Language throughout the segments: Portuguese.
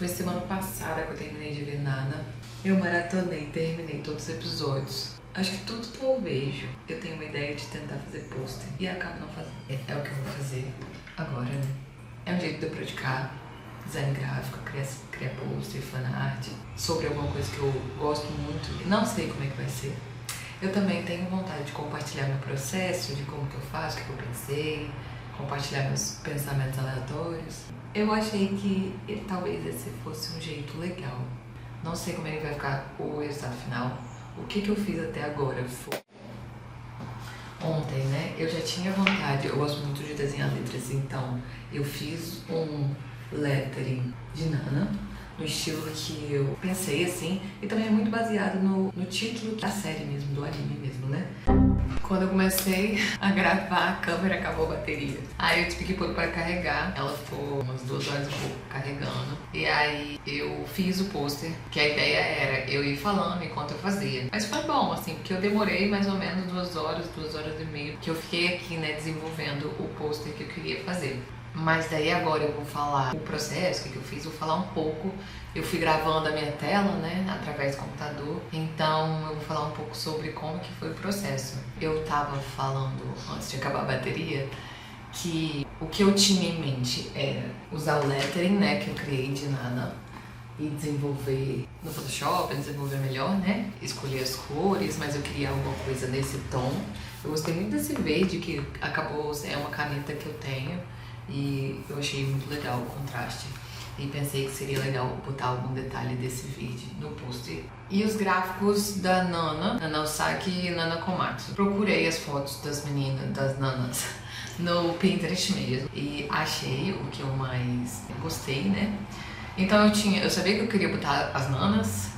Foi semana passada que eu terminei de ver Nana. Eu maratonei, terminei todos os episódios. Acho que tudo que eu vejo, eu tenho uma ideia de tentar fazer pôster e acabo não fazendo. É o que eu vou fazer agora, né? É um jeito de eu praticar design gráfico, criar pôster, fanart, sobre alguma coisa que eu gosto muito e não sei como é que vai ser. Eu também tenho vontade de compartilhar meu processo, de como que eu faço, o que eu pensei, compartilhar meus pensamentos aleatórios. Eu achei que talvez esse fosse um jeito legal. Não sei como é que vai ficar o resultado final. O que eu fiz até agora foi... Ontem, né, eu já tinha vontade, eu gosto muito de desenhar letras, então eu fiz um lettering de Nana, no estilo que eu pensei, assim, e também é muito baseado no título da série mesmo, do anime mesmo, né? Quando eu comecei a gravar, a câmera acabou a bateria. Aí eu tive que pôr pra carregar, ela ficou umas 2 horas e pouco carregando. E aí eu fiz o pôster, que a ideia era eu ir falando enquanto eu fazia. Mas foi bom, assim, porque eu demorei mais ou menos 2 horas e meia, que eu fiquei aqui, né, desenvolvendo o pôster que eu queria fazer. Mas daí agora eu vou falar o processo, o que eu fiz, vou falar um pouco. Eu fui gravando a minha tela, né, através do computador. Então eu vou falar um pouco sobre como que foi o processo. Eu tava falando, antes de acabar a bateria, que o que eu tinha em mente era usar o lettering, né, que eu criei de Nana, e desenvolver no Photoshop, desenvolver melhor, né, escolher as cores, mas eu queria alguma coisa nesse tom. Eu gostei muito desse verde, que acabou, é uma caneta que eu tenho, e eu achei muito legal o contraste. E pensei que seria legal botar algum detalhe desse vídeo no post. E os gráficos da Nana Osaki e Nana Komatsu. Procurei as fotos das meninas, das nanas, no Pinterest mesmo. E achei o que eu mais gostei, né? Então eu sabia que eu queria botar as nanas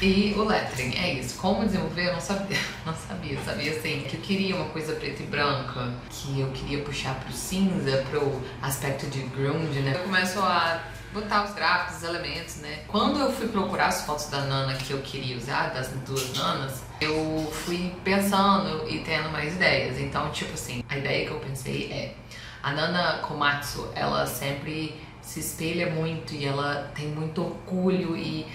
e o lettering, é isso. Como desenvolver, eu não sabia. Eu sabia assim, que eu queria uma coisa preta e branca, que eu queria puxar pro cinza, pro aspecto de grunge, né? Eu começo a botar os gráficos, os elementos, né? Quando eu fui procurar as fotos da Nana que eu queria usar, das 2 nanas, eu fui pensando e tendo mais ideias. Então, tipo assim, a ideia que eu pensei é... A Nana Komatsu, ela sempre se espelha muito e ela tem muito orgulho e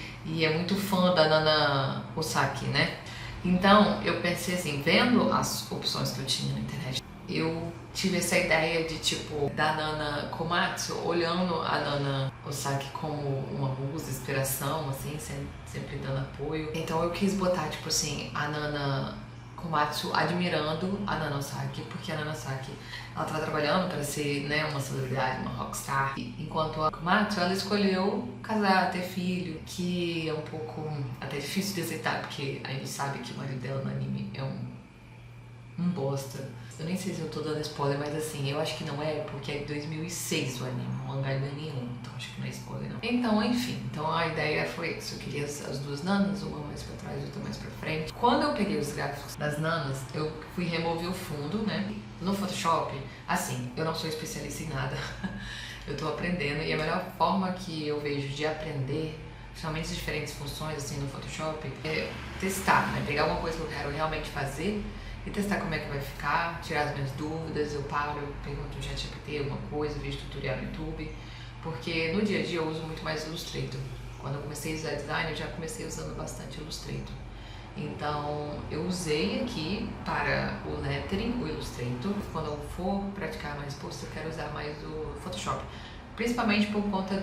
é muito fã da Nana Osaki, né? Então, eu pensei assim, vendo as opções que eu tinha na internet, eu tive essa ideia de, tipo, da Nana Komatsu, olhando a Nana Osaki como uma musa, inspiração, assim, sempre dando apoio. Então eu quis botar, tipo assim, a Nana Komatsu admirando a Nana Osaki, porque a Nana Osaki, ela tava trabalhando para ser, né, uma celebridade, uma rockstar, enquanto a Komatsu, ela escolheu casar, ter filho, que é um pouco até difícil de aceitar, porque a gente sabe que o marido dela no anime é um bosta. Eu nem sei se eu tô dando spoiler, mas assim, eu acho que não é, porque é de 2006 o anime, o mangá é de 2001, então acho que não é spoiler não. Então, enfim, então a ideia foi isso, eu queria as 2 nanas, uma mais pra trás e outra mais pra frente. Quando eu peguei os gráficos das nanas, eu fui remover o fundo, né, no Photoshop. Assim, eu não sou especialista em nada, eu tô aprendendo, e a melhor forma que eu vejo de aprender, principalmente as diferentes funções assim no Photoshop, é testar, né, pegar alguma coisa que eu quero realmente fazer e testar como é que vai ficar, tirar as minhas dúvidas, eu pergunto no ChatGPT alguma coisa, vejo tutorial no YouTube, porque no dia a dia eu uso muito mais Illustrator. Quando eu comecei a usar design, eu já comecei usando bastante Illustrator. Então eu usei aqui para o lettering, o Illustrator. Quando eu for praticar mais posts, eu quero usar mais o Photoshop. Principalmente por conta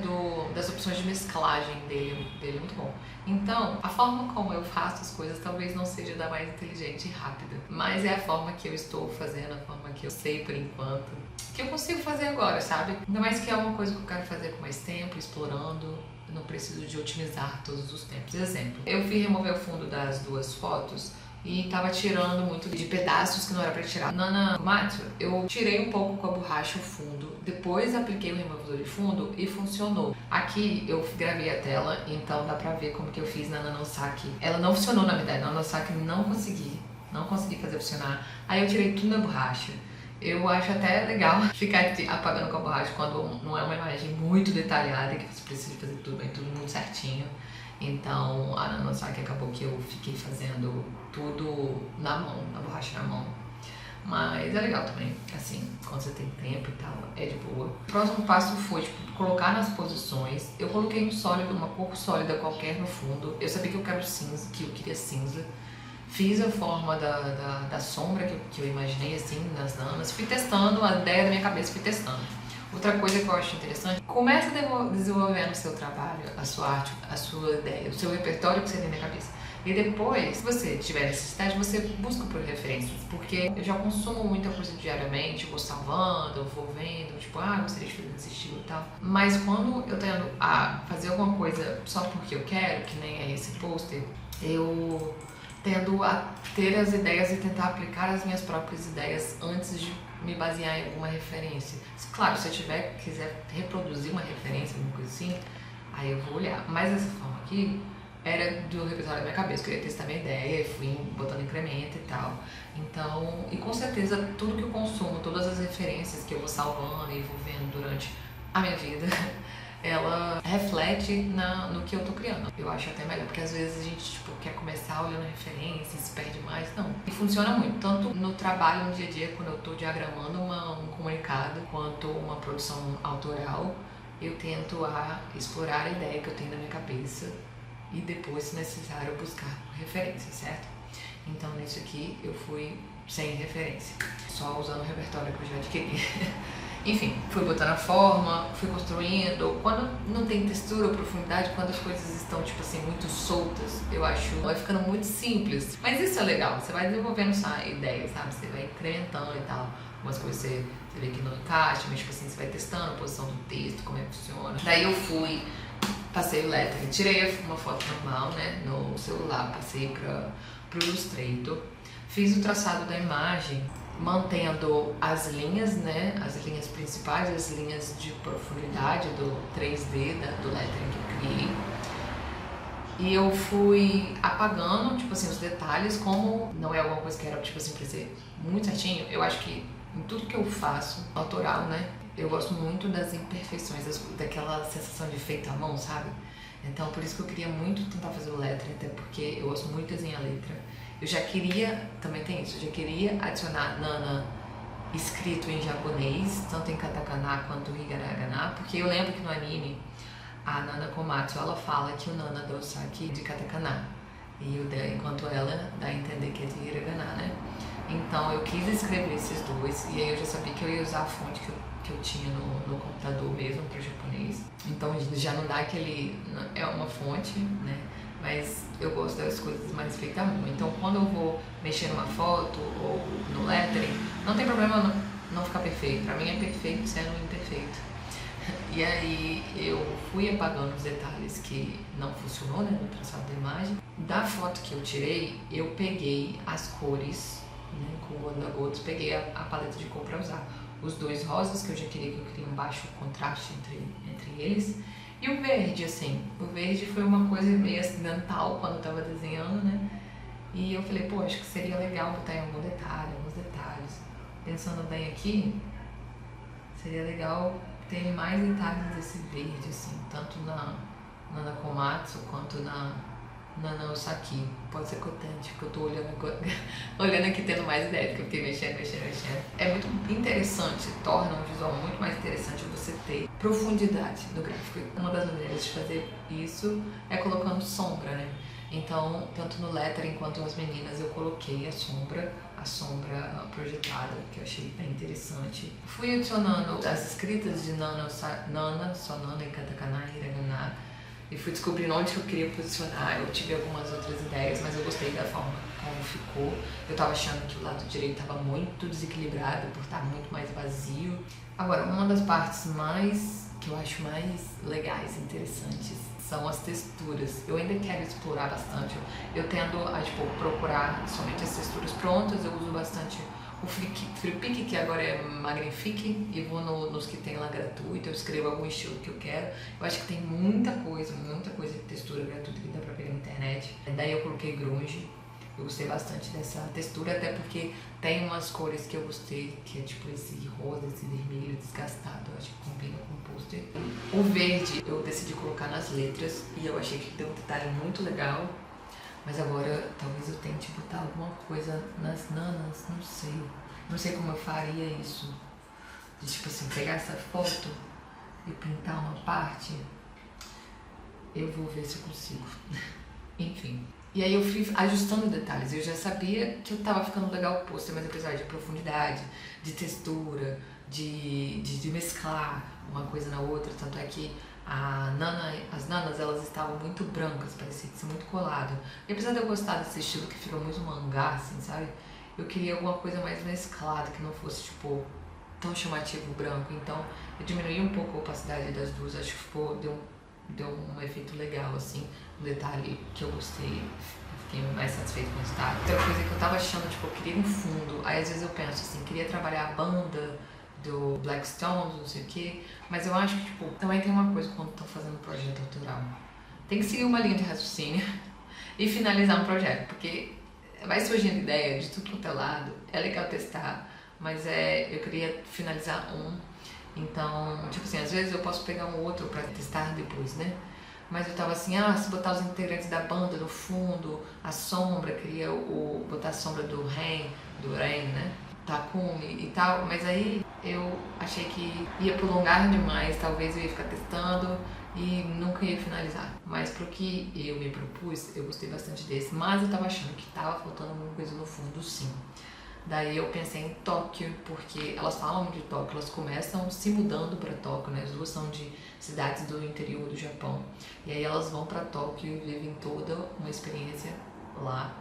das opções de mesclagem dele é muito bom. Então, a forma como eu faço as coisas talvez não seja da mais inteligente e rápida, mas é a forma que eu estou fazendo, a forma que eu sei por enquanto, que eu consigo fazer agora, sabe? Ainda mais que é uma coisa que eu quero fazer com mais tempo, explorando, eu não preciso de otimizar todos os tempos. Exemplo, eu fui remover o fundo das 2 fotos e tava tirando muito de pedaços que não era pra tirar. Nana Komatsu, eu tirei um pouco com a borracha o fundo, depois apliquei o removedor de fundo e funcionou. Aqui eu gravei a tela, então dá pra ver como que eu fiz na Nana Osaki. Ela não funcionou na verdade, na Nana Osaki não consegui fazer funcionar. Aí eu tirei tudo na borracha. Eu acho até legal ficar apagando com a borracha quando não é uma imagem muito detalhada, que você precisa fazer tudo bem, tudo muito certinho. Então, a Nana Osaki acabou que eu fiquei fazendo tudo na mão, na borracha na mão. Mas é legal também, assim, quando você tem tempo e tal, é de boa. O próximo passo foi, tipo, colocar nas posições. Eu coloquei um sólido, uma cor sólida qualquer no fundo. Eu sabia que eu quero cinza, que eu queria cinza. Fiz a forma da sombra que eu imaginei, assim, nas nanas. Fui testando, a ideia da minha cabeça, fui testando. Outra coisa que eu acho interessante, começa desenvolvendo o seu trabalho, a sua arte, a sua ideia, o seu repertório que você tem na cabeça. E depois, se você tiver necessidade, você busca por referências, porque eu já consumo muita coisa diariamente, eu vou salvando, eu vou vendo, tipo, gostaria de fazer desse estilo e tal. Mas quando eu tendo a fazer alguma coisa só porque eu quero, que nem é esse pôster, eu tendo a ter as ideias e tentar aplicar as minhas próprias ideias antes de me basear em alguma referência. Claro, se eu quiser reproduzir uma referência, alguma coisa assim, aí eu vou olhar. Mas dessa forma aqui, era do repertório da minha cabeça, que eu ia testar minha ideia, fui botando incremento e tal. Então, e com certeza tudo que eu consumo, todas as referências que eu vou salvando e vou vendo durante a minha vida, ela reflete no que eu tô criando. Eu acho até melhor, porque às vezes a gente tipo, quer começar olhando referência e se perde mais. Não. E funciona muito, tanto no trabalho, no dia a dia, quando eu tô diagramando um comunicado, quanto uma produção autoral, eu tento explorar a ideia que eu tenho na minha cabeça e depois, se necessário, buscar referência, certo? Então, nisso aqui, eu fui sem referência, só usando o repertório que eu já adquiri. Enfim, fui botando a forma, fui construindo. Quando não tem textura ou profundidade, quando as coisas estão, tipo assim, muito soltas, eu acho, vai ficando muito simples. Mas isso é legal, você vai desenvolvendo sua ideia, sabe? Você vai incrementando e tal. Algumas coisas você vê que não encaixa, mas, tipo assim, você vai testando a posição do texto, como é que funciona. Daí eu passei o lettering, tirei uma foto normal, né, no celular, passei pro Illustrator, fiz o traçado da imagem, mantendo as linhas, né, as linhas principais, as linhas de profundidade do 3D, do lettering que eu criei. E eu fui apagando, tipo assim, os detalhes, como não é alguma coisa que era, tipo assim, pra ser muito certinho. Eu acho que em tudo que eu faço, autoral, né, eu gosto muito das imperfeições, daquela sensação de feito à mão, sabe? Então, por isso que eu queria muito tentar fazer o lettering, até porque eu gosto muito de desenhar letra. Eu já queria, também tem isso, eu já queria adicionar Nana escrito em japonês, tanto em katakana quanto em hiragana, porque eu lembro que no anime, a Nana Komatsu, ela fala que o Nana do Saki de katakana, enquanto ela dá a entender que é de hiragana, né? Então, eu quis escrever esses dois, e aí eu já sabia que eu ia usar a fonte que eu tinha no computador mesmo para o japonês. Então já não dá aquele... é uma fonte, né? Mas eu gosto das coisas mais feitas à mão. Então quando eu vou mexer numa foto ou no lettering, não tem problema não ficar perfeito. Pra mim é perfeito sendo imperfeito. E aí eu fui apagando os detalhes que não funcionou, né, no traçado da imagem. Da foto que eu tirei, eu peguei as cores, né, com o guarda-gotas, peguei a paleta de cor para usar. Os dois rosas, que eu já queria, que eu queria um baixo contraste entre eles. E o verde, assim, o verde foi uma coisa meio acidental quando eu tava desenhando, né? E eu falei, pô, acho que seria legal botar em alguns detalhes. Pensando bem aqui, seria legal ter mais detalhes desse verde, assim, tanto na Nana Komatsu quanto na Saki. Pode ser que eu tente, porque eu tô olhando agora, olhando aqui tendo mais ideia, porque eu fiquei mexendo. É muito interessante, torna um visual muito mais interessante você ter profundidade no gráfico. Uma das maneiras de fazer isso é colocando sombra, né? Então, tanto no lettering quanto nas meninas, eu coloquei a sombra projetada, que eu achei bem interessante. Fui adicionando as escritas de Nana, só Nana e katakana, hiragana, e fui descobrindo onde eu queria posicionar. Eu tive algumas outras ideias, mas eu gostei da forma como ficou. Eu tava achando que o lado direito estava muito desequilibrado por estar muito mais vazio. Agora, uma das partes que eu acho mais legais e interessantes são as texturas. Eu ainda quero explorar bastante. Eu tendo a procurar somente as texturas prontas. Eu uso bastante o FreePic, que agora é Magnifique, e vou nos que tem lá gratuito. Eu escrevo algum estilo que eu quero. Eu acho que tem muita coisa de textura gratuita que dá pra pegar na internet. Daí eu coloquei grunge. Eu gostei bastante dessa textura, até porque tem umas cores que eu gostei, que é tipo esse rosa, esse vermelho desgastado. Eu acho que combina com o pôster. O verde eu decidi colocar nas letras e eu achei que deu um detalhe muito legal. Mas agora talvez eu tente botar alguma coisa nas nanas, não sei. Não sei como eu faria isso. De tipo assim, pegar essa foto e pintar uma parte. Eu vou ver se eu consigo. Enfim. E aí eu fui ajustando detalhes. Eu já sabia que eu tava ficando legal o pôster, mas apesar de profundidade, de textura, de mesclar uma coisa na outra, tanto é que as nanas, elas estavam muito brancas, parecia ser muito colado. E apesar de eu gostar desse estilo que fica muito mangá, assim, sabe? Eu queria alguma coisa mais mesclada, que não fosse, tipo, tão chamativo branco. Então, eu diminuí um pouco a opacidade das duas, acho que deu um efeito legal, assim, um detalhe que eu gostei, fiquei mais satisfeito com o resultado. Outra coisa que eu tava achando, tipo, eu queria um fundo, aí às vezes eu penso assim, queria trabalhar a banda do Black Stones, não sei o que, mas eu acho que, tipo, também tem uma coisa quando tô fazendo um projeto autoral, tem que seguir uma linha de raciocínio e finalizar um projeto, porque vai surgindo ideia de tudo quanto é lado, é legal testar, mas eu queria finalizar então, tipo assim, às vezes eu posso pegar um outro pra testar depois, né? Mas eu tava assim, se botar os integrantes da banda no fundo, a sombra, queria botar a sombra do Rain, né? Takumi e tal, mas aí eu achei que ia prolongar demais, talvez eu ia ficar testando e nunca ia finalizar. Mas pro que eu me propus, eu gostei bastante desse, mas eu tava achando que tava faltando alguma coisa no fundo, sim. Daí eu pensei em Tóquio, porque elas falam de Tóquio, elas começam se mudando para Tóquio, né? As duas são de cidades do interior do Japão. E aí elas vão para Tóquio e vivem toda uma experiência lá.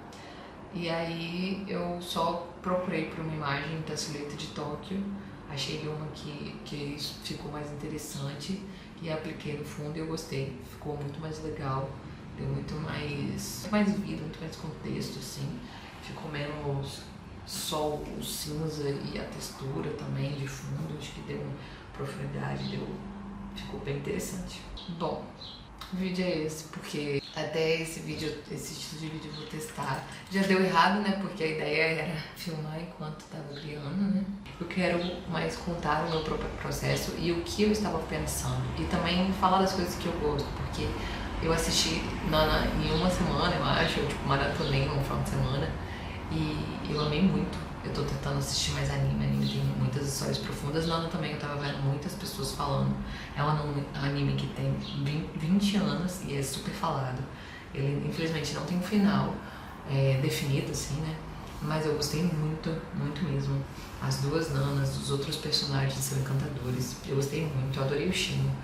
E aí eu só procurei por uma imagem da silhueta de Tóquio, achei uma que ficou mais interessante e apliquei no fundo e eu gostei. Ficou muito mais legal, deu muito mais vida, muito mais contexto, assim. Ficou menos só o cinza e a textura também de fundo, acho que deu profundidade, ficou bem interessante. Bom, o vídeo é esse, porque até esse estilo de vídeo eu vou testar. Já deu errado, né, porque a ideia era filmar enquanto estava criando, né. Eu quero mais contar o meu próprio processo e o que eu estava pensando. E também falar das coisas que eu gosto, porque eu assisti Nana em uma semana, eu acho, eu tipo, maratonei um final de semana. E eu amei muito. Eu tô tentando assistir mais anime tem muitas histórias profundas. Nana também, eu tava vendo muitas pessoas falando. É um anime que tem 20 anos e é super falado. Ele, infelizmente, não tem um final definido, assim, né? Mas eu gostei muito, muito mesmo. As duas Nanas, os outros personagens são encantadores. Eu gostei muito, eu adorei o Shino.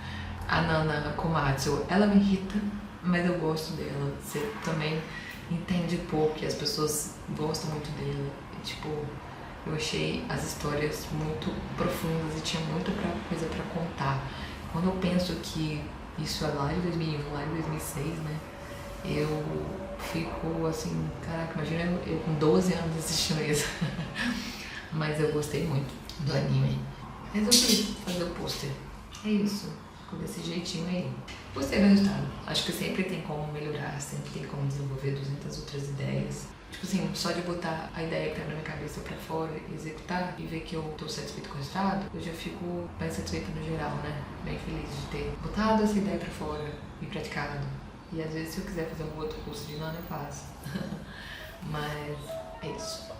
A Nana Komatsu, ela me irrita, mas eu gosto dela. Você também entende pouco e as pessoas gostam muito dela. E, tipo, eu achei as histórias muito profundas e tinha muita coisa pra contar. Quando eu penso que isso é lá de 2001, lá de 2006, né? Eu fico assim, caraca, imagina eu com 12 anos assistindo isso. Mas eu gostei muito do anime. Resolvi fazer o pôster. É isso. Ficou desse jeitinho aí. Gostei do resultado. Acho que sempre tem como melhorar, sempre tem como desenvolver 200 outras ideias. Tipo assim, só de botar a ideia que tá na minha cabeça pra fora e executar e ver que eu tô satisfeito com o resultado, eu já fico bem satisfeita no geral, né? Bem feliz de ter botado essa ideia pra fora e praticado. E às vezes se eu quiser fazer um outro curso de Nana, eu faço. Mas é isso.